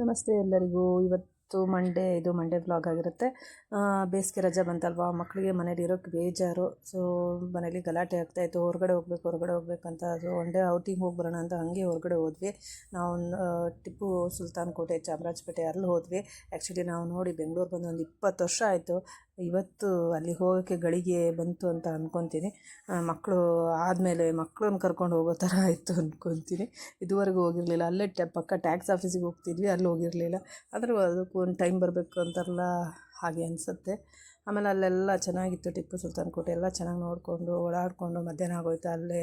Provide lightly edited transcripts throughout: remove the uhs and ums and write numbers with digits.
ನಮಸ್ತೆ ಎಲ್ಲರಿಗೂ. ಇವತ್ತು ಇದು ಮಂಡೇ ವ್ಲಾಗ್ ಆಗಿರುತ್ತೆ. ಬೇಸಿಗೆ ರಜೆ ಬಂತಲ್ವಾ, ಮಕ್ಕಳಿಗೆ ಮನೇಲಿ ಇರೋಕ್ಕೆ ಬೇಜಾರು. ಸೊ ಮನೇಲಿ ಗಲಾಟೆ ಆಗ್ತಾಯಿತ್ತು, ಹೊರಗಡೆ ಹೋಗ್ಬೇಕಂತ. ಸೊ ಒನ್ ಡೇ ಔಟಿಂಗ್ ಹೋಗಿ ಬರೋಣ ಅಂತ ಹಾಗೆ ಹೊರಗಡೆ ಹೋದ್ವಿ. ನಾವು ಟಿಪ್ಪು ಸುಲ್ತಾನ್ ಕೋಟೆ ಚಾಮರಾಜಪೇಟೆ ಅಲ್ಲಿ ಹೋದ್ವಿ. ಆ್ಯಕ್ಚುಲಿ ನಾವು ನೋಡಿ ಬೆಂಗಳೂರು ಬಂದು ಒಂದು 20 ವರ್ಷ ಆಯಿತು. ಇವತ್ತು ಅಲ್ಲಿ ಹೋಗೋಕ್ಕೆ ಗಳಿಗೆ ಬಂತು ಅಂತ ಅಂದ್ಕೊತೀನಿ. ಮಕ್ಕಳು ಆದಮೇಲೆ ಮಕ್ಕಳನ್ನ ಕರ್ಕೊಂಡು ಹೋಗೋ ಥರ ಆಯಿತು ಅಂದ್ಕೊತೀನಿ. ಇದುವರೆಗೂ ಹೋಗಿರಲಿಲ್ಲ. ಅಲ್ಲೇ ಪಕ್ಕ ಟ್ಯಾಕ್ಸ್ ಆಫೀಸಿಗೆ ಹೋಗ್ತಿದ್ವಿ, ಅಲ್ಲಿ ಹೋಗಿರಲಿಲ್ಲ. ಆದರೂ ಅದಕ್ಕೂ ಒಂದು ಟೈಮ್ ಬರಬೇಕು ಅಂತಾರಲ್ಲ, ಹಾಗೆ ಅನಿಸುತ್ತೆ. ಆಮೇಲೆ ಅಲ್ಲೆಲ್ಲ ಚೆನ್ನಾಗಿತ್ತು, ಟಿಪ್ಪು ಸುಲ್ತಾನ್ ಕೋಟೆ ಎಲ್ಲ ಚೆನ್ನಾಗಿ ನೋಡಿಕೊಂಡು ಓಡಾಡಿಕೊಂಡು ಮಧ್ಯಾಹ್ನ ಆಗೋಯ್ತು. ಅಲ್ಲೇ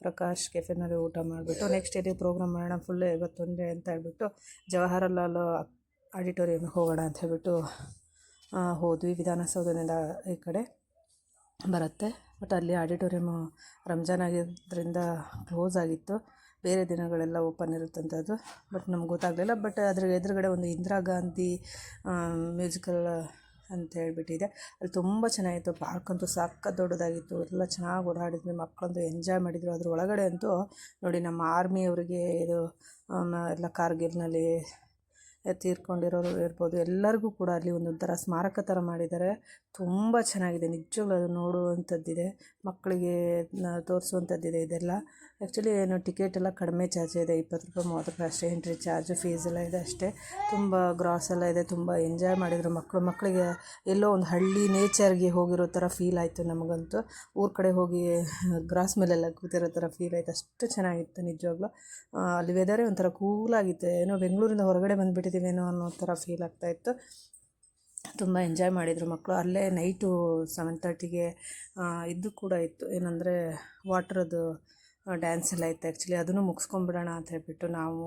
ಪ್ರಕಾಶ್ ಕೆಫೆನಲ್ಲಿ ಊಟ ಮಾಡಿಬಿಟ್ಟು ನೆಕ್ಸ್ಟ್ ಎಲ್ಲಿ ಪ್ರೋಗ್ರಾಮ್ ಮಾಡೋಣ ಫುಲ್ ಇವತ್ತೊಂದೇ ಅಂತ ಹೇಳ್ಬಿಟ್ಟು ಜವಾಹರಲಾಲ್ ಆಡಿಟೋರಿಯಮ್ಗೆ ಹೋಗೋಣ ಅಂತ ಹೇಳ್ಬಿಟ್ಟು ಹೋದ್ವಿ. ವಿಧಾನಸೌಧದಿಂದ ಈ ಕಡೆ ಬರುತ್ತೆ, ಬಟ್ ಅಲ್ಲಿ ಆಡಿಟೋರಿಯಮ್ಮು ರಂಜಾನ್ ಆಗಿದ್ದರಿಂದ ಕ್ಲೋಸ್ ಆಗಿತ್ತು. ಬೇರೆ ದಿನಗಳೆಲ್ಲ ಓಪನ್ ಇರುತ್ತಂಥದ್ದು, ಬಟ್ ನಮ್ಗೆ ಗೊತ್ತಾಗಲಿಲ್ಲ. ಬಟ್ ಅದ್ರ ಎದುರುಗಡೆ ಒಂದು ಇಂದಿರಾ ಗಾಂಧಿ ಮ್ಯೂಸಿಕಲ್ ಅಂತ ಹೇಳ್ಬಿಟ್ಟಿದೆ, ಅಲ್ಲಿ ತುಂಬ ಚೆನ್ನಾಗಿತ್ತು. ಪಾರ್ಕ್ ಅಂತೂ ಸಖತ್ ದೊಡ್ಡದಾಗಿತ್ತು, ಎಲ್ಲ ಚೆನ್ನಾಗಿ ಓಡಾಡಿದ್ವಿ, ಮಕ್ಕಳಂತೂ ಎಂಜಾಯ್ ಮಾಡಿದರು. ಅದ್ರ ಒಳಗಡೆ ಅಂತೂ ನೋಡಿ, ನಮ್ಮ ಆರ್ಮಿಯವರಿಗೆ ಇದು ಎಲ್ಲ ಕಾರ್ಗಿಲ್ನಲ್ಲಿ ತೀರ್ಕೊಂಡಿರೋರು ಇರ್ಬೋದು, ಎಲ್ಲರಿಗೂ ಕೂಡ ಅಲ್ಲಿ ಒಂದೊಂಥರ ಸ್ಮಾರಕ ಥರ ಮಾಡಿದ್ದಾರೆ. ತುಂಬ ಚೆನ್ನಾಗಿದೆ, ನಿಜವಾಗ್ಲೂ ಅದು ನೋಡುವಂಥದ್ದಿದೆ, ಮಕ್ಕಳಿಗೆ ತೋರಿಸುವಂಥದ್ದಿದೆ ಇದೆಲ್ಲ. ಆ್ಯಕ್ಚುಲಿ ಏನು ಟಿಕೆಟ್ ಎಲ್ಲ ಕಡಿಮೆ ಚಾರ್ಜ್ ಇದೆ, 20 ರೂಪಾಯಿ 30 ರೂಪಾಯಿ ಅಷ್ಟೇ ಎಂಟ್ರಿ ಚಾರ್ಜ್, ಫೀಸ್ ಎಲ್ಲ ಇದೆ ಅಷ್ಟೇ. ತುಂಬ ಗ್ರಾಸ್ ಎಲ್ಲ ಇದೆ, ತುಂಬ ಎಂಜಾಯ್ ಮಾಡಿದರು ಮಕ್ಕಳಿಗೆ ಎಲ್ಲೋ ಒಂದು ಹಳ್ಳಿ ನೇಚರ್ಗೆ ಹೋಗಿರೋ ಥರ ಫೀಲ್ ಆಯಿತು ನಮಗಂತೂ. ಊರ ಕಡೆ ಹೋಗಿ ಗ್ರಾಸ್ ಮೇಲೆಲ್ಲ ಕೂತಿರೋ ಥರ ಫೀಲ್ ಆಯಿತು, ಅಷ್ಟು ಚೆನ್ನಾಗಿತ್ತು ನಿಜವಾಗ್ಲೂ. ಅಲ್ಲಿ ವೆದರೇ ಒಂಥರ ಕೂಲಾಗಿತ್ತು, ಏನೋ ಬೆಂಗಳೂರಿಂದ ಹೊರಗಡೆ ಬಂದುಬಿಟ್ಟಿದ್ದೀವೇನೋ ಅನ್ನೋ ಥರ ಫೀಲ್ ಆಗ್ತಾಯಿತ್ತು. ತುಂಬ ಎಂಜಾಯ್ ಮಾಡಿದರು ಮಕ್ಕಳು. ಅಲ್ಲೇ ನೈಟು 7:30ಗೆ ಇದು ಕೂಡ ಇತ್ತು, ಏನಂದರೆ ವಾಟ್ರದ್ದು ಡ್ಯಾನ್ಸ್ ಎಲ್ಲ ಇತ್ತು. ಆ್ಯಕ್ಚುಲಿ ಅದನ್ನು ಮುಗಿಸ್ಕೊಂಬಿಡೋಣ ಅಂತ ಹೇಳ್ಬಿಟ್ಟು ನಾವು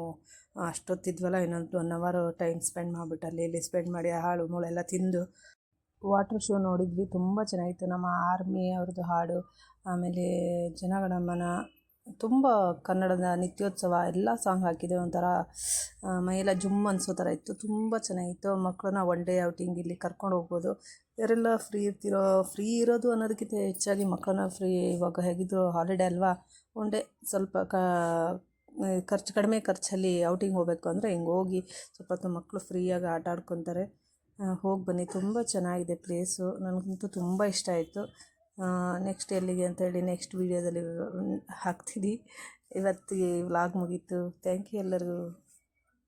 ಅಷ್ಟೊತ್ತಿದ್ವಲ್ಲ, ಇನ್ನೊಂದು 1 ಅವರ್ ಟೈಮ್ ಸ್ಪೆಂಡ್ ಮಾಡಿಬಿಟ್ಟು ಅಲ್ಲಿ ಸ್ಪೆಂಡ್ ಮಾಡಿ ಹಾಳು ಮೂಳೆಲ್ಲ ತಿಂದು ವಾಟ್ರ್ ಶೋ ನೋಡಿದ್ವಿ. ತುಂಬ ಚೆನ್ನಾಗಿತ್ತು. ನಮ್ಮ ಆರ್ಮಿ ಅವ್ರದ್ದು ಹಾಡು, ಆಮೇಲೆ ಜನಗಣಮನ, ತುಂಬ ಕನ್ನಡದ ನಿತ್ಯೋತ್ಸವ ಎಲ್ಲ ಸಾಂಗ್ ಹಾಕಿದೆ. ಒಂಥರ ಮೈಯೆಲ್ಲ ಜುಮ್ ಅನಿಸೋ ಥರ ಇತ್ತು, ತುಂಬ ಚೆನ್ನಾಗಿತ್ತು. ಮಕ್ಕಳನ್ನ ಒನ್ ಡೇ ಔಟಿಂಗ್ ಇಲ್ಲಿ ಕರ್ಕೊಂಡು ಹೋಗ್ಬೋದು. ಯಾರೆಲ್ಲ ಫ್ರೀ ಇರೋದು ಅನ್ನೋದಕ್ಕಿಂತ ಹೆಚ್ಚಾಗಿ ಮಕ್ಕಳನ್ನ ಇವಾಗ ಹೇಗಿದ್ರು ಹಾಲಿಡೇ ಅಲ್ವಾ, ಒನ್ ಡೇ ಸ್ವಲ್ಪ ಕಡಿಮೆ ಖರ್ಚಲ್ಲಿ ಔಟಿಂಗ್ ಹೋಗಬೇಕು ಅಂದರೆ ಹಿಂಗೆ ಹೋಗಿ ಸ್ವಲ್ಪ ಹೊತ್ತು ಮಕ್ಕಳು ಫ್ರೀಯಾಗಿ ಆಟ ಆಡ್ಕೊತಾರೆ. ಹೋಗಿ ಬನ್ನಿ, ತುಂಬ ಚೆನ್ನಾಗಿದೆ ಪ್ಲೇಸು, ನನಗಂತೂ ತುಂಬ ಇಷ್ಟ ಆಯಿತು. ನೆಕ್ಸ್ಟ್ ಎಲ್ಲಿಗೆ ಅಂತೇಳಿ ನೆಕ್ಸ್ಟ್ ವೀಡಿಯೋದಲ್ಲಿ ಹಾಕ್ತೀನಿ. ಇವತ್ತಿಗೆ ವ್ಲಾಗ್ ಮುಗೀತು. ಥ್ಯಾಂಕ್ ಯು ಎಲ್ಲರಿಗೂ.